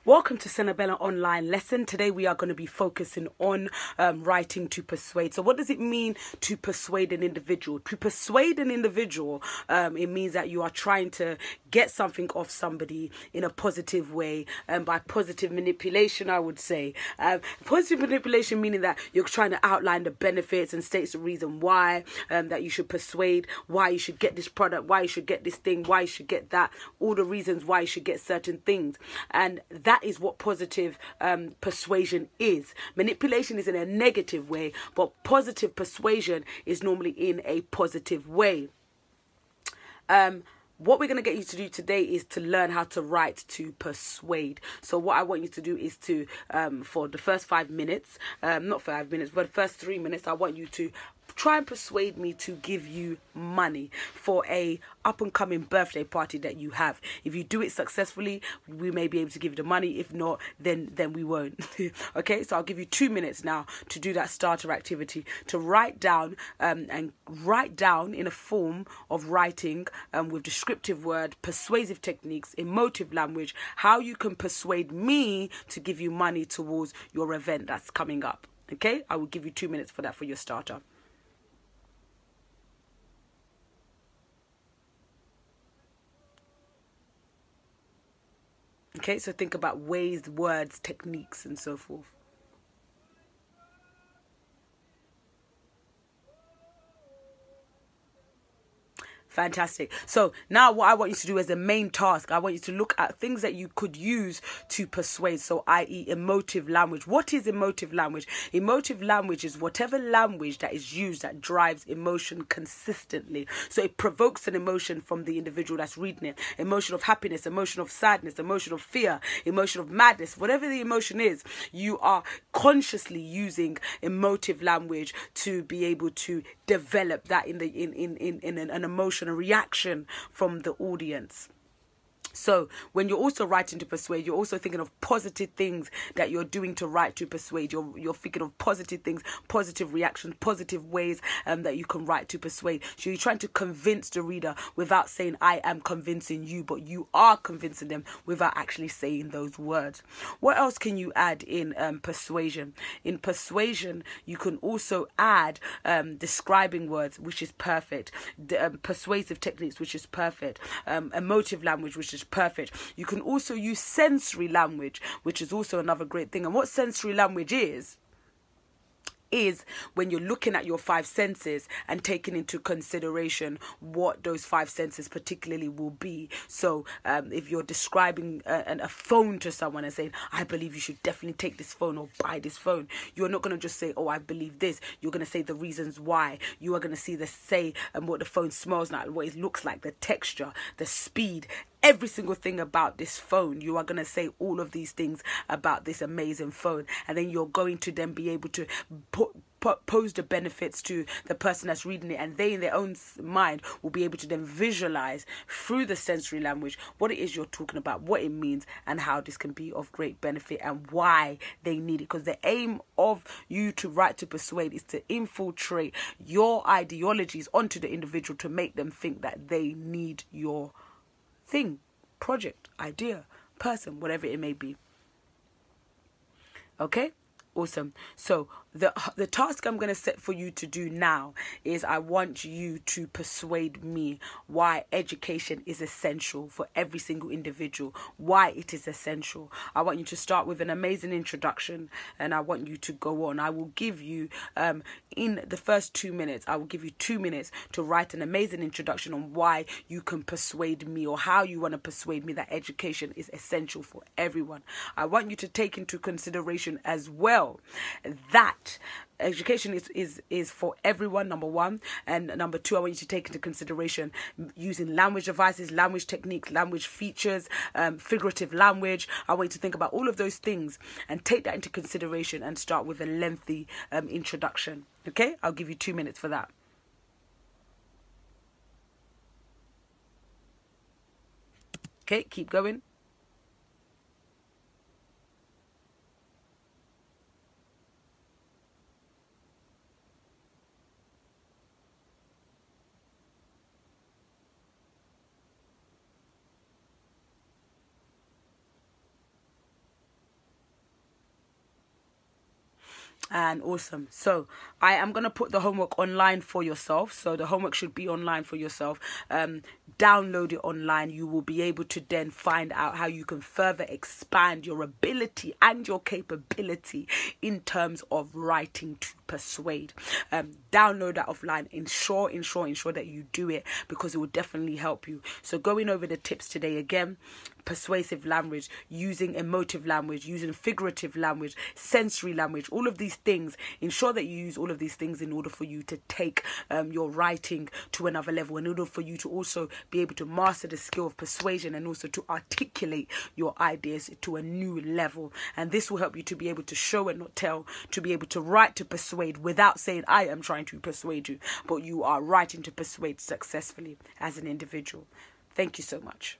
Welcome to Sinabela online lesson. Today we are going to be focusing on writing to persuade. So what does it mean to persuade an individual? To persuade an individual, it means that you are trying to get something off somebody in a positive way, by positive manipulation, I would say. Positive manipulation meaning that you're trying to outline the benefits and states the reason why that you should persuade, why you should get this product, why you should get this thing, why you should get that, all the reasons why you should get certain things. And that is what positive persuasion is. Manipulation is in a negative way, but positive persuasion is normally in a positive way. What we're going to get you to do today is to learn how to write to persuade. So what I want you to do is to, for the first 5 minutes, not 5 minutes, but the first 3 minutes, I want you to try and persuade me to give you money for a up and coming birthday party that you have. If you do it successfully, we may be able to give you the money. If not, then we won't. Okay, so I'll give you 2 minutes now to do that starter activity, to write down and write down in a form of writing with descriptive word, persuasive techniques, emotive language, how you can persuade me to give you money towards your event that's coming up. Okay, I will give you 2 minutes for that for your starter. Okay, so think about ways, words, techniques, and so forth. Fantastic. So now what I want you to do as a main task, I want you to look at things that you could use to persuade. So i.e. emotive language. What is emotive language? Emotive language is whatever language that is used that drives emotion consistently. So it provokes an emotion from the individual that's reading it. Emotion of happiness, emotion of sadness, emotion of fear, emotion of madness. Whatever the emotion is, you are consciously using emotive language to be able to develop that in an emotion, a reaction from the audience. So when you're also writing to persuade, you're also thinking of positive things that you're doing to write to persuade. You're thinking of positive things, positive reactions, positive ways that you can write to persuade. So you're trying to convince the reader without saying, I am convincing you, but you are convincing them without actually saying those words. What else can you add in persuasion? In persuasion, you can also add describing words, which is perfect. Persuasive techniques, which is perfect. Emotive language, which is perfect. You can also use sensory language, which is also another great thing. And what sensory language is when you're looking at your 5 senses and taking into consideration what those 5 senses particularly will be. So if you're describing a phone to someone and saying, I believe you should definitely take this phone or buy this phone, you're not going to just say, oh, I believe this. You're going to say the reasons why. You are going to say what the phone smells like, what it looks like, the texture, the speed, every single thing about this phone. You are going to say all of these things about this amazing phone, and then you're going to then be able to pose the benefits to the person that's reading it, and they in their own mind will be able to then visualize through the sensory language what it is you're talking about, what it means, and how this can be of great benefit and why they need it. Because the aim of you to write to persuade is to infiltrate your ideologies onto the individual to make them think that they need your thing, project, idea, person, whatever it may be. Okay? Awesome. So the task I'm going to set for you to do now is I want you to persuade me why education is essential for every single individual, why it is essential. I want you to start with an amazing introduction, and I want you to go on. I will give you, in the first 2 minutes, I will give you 2 minutes to write an amazing introduction on why you can persuade me, or how you want to persuade me that education is essential for everyone. I want you to take into consideration as well that education is for everyone, number one. And number two, I want you to take into consideration using language devices, language techniques, language features, figurative language. I want you to think about all of those things and take that into consideration and start with a lengthy introduction. Okay, I'll give you 2 minutes for that. Okay, keep going. And awesome. So I am going to put the homework online for yourself. So the homework should be online for yourself. Download it online. You will be able to then find out how you can further expand your ability and your capability in terms of writing to persuade. Download that offline. Ensure that you do it, because it will definitely help you. So going over the tips today again: persuasive language, using emotive language, using figurative language, sensory language, all of these things. Ensure that you use all of these things in order for you to take your writing to another level, in order for you to also be able to master the skill of persuasion, and also to articulate your ideas to a new level. And this will help you to be able to show and not tell, to be able to write to persuade without saying, I am trying to persuade you, but you are writing to persuade successfully as an individual. Thank you so much.